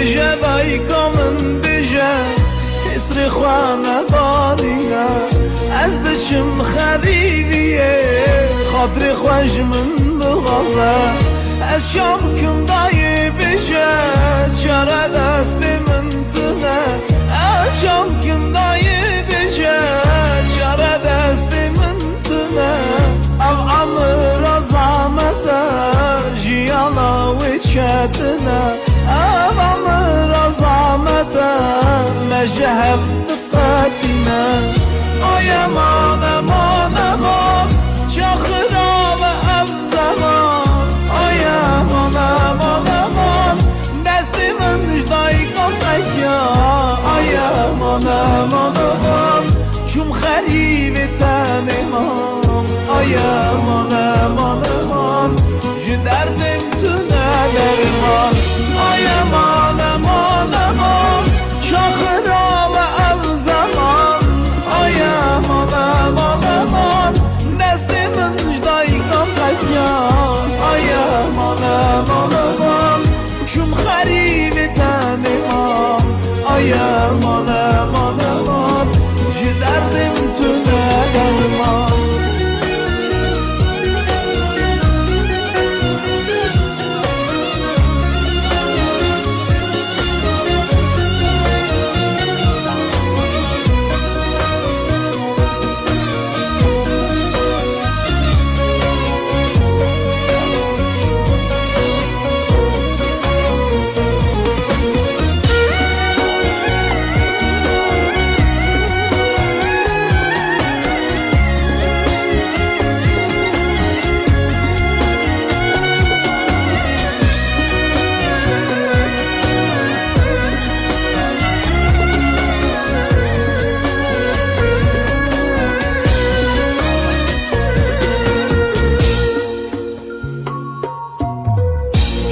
بجه دایکا من بجه کسر خوانه بانیه از دچم خریبیه خاطر خوش من بغازه از شام کم دایی بجه چرا دست من تونه از شام کم دایی بجه چرا دست من تونه او عمر زحمته جیانا و چتنه او عمر زحمته مجهب دقتینه آیا مان مان مان چه خراب ام زمان آیا مان مان مان دست من دایی کمکیا آیا مان مان مان چون خریب تنهام آیا مان مان مان جو دردم تو ندرمان آیا مان مان مان چه خراب ام زمان آیا مان مان مان دست من دایی کمکیا آیا مان مان مان چون خریب تنهام آیا مان مان مان جو دردم تو ندرمان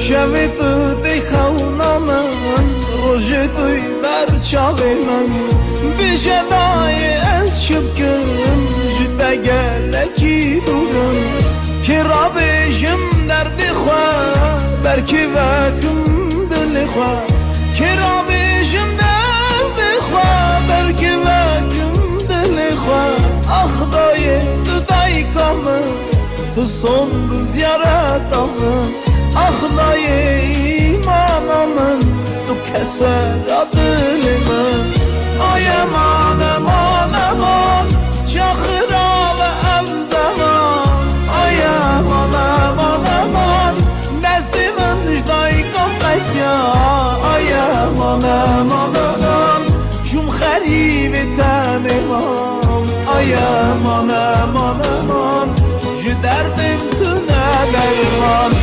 شوی تو دی خونا من روژ توی بر چاوی من بیشه دای از شب کن جده گلکی دورم که را بیشم درد خواه برکی وکم دل خواه که را بیشم درد خواه برکی وکم دل خواه آخ دای تو دای کامن تو son ziyaretamın Ahlay imanımın Tu keser adılımın Ay aman aman aman Çahıra ve ev zaman Ay aman aman aman Destimin dıştayı komplet ya Ay aman aman aman Çum xeribi tanımam Ay aman aman aman Ji derdim tu ne derman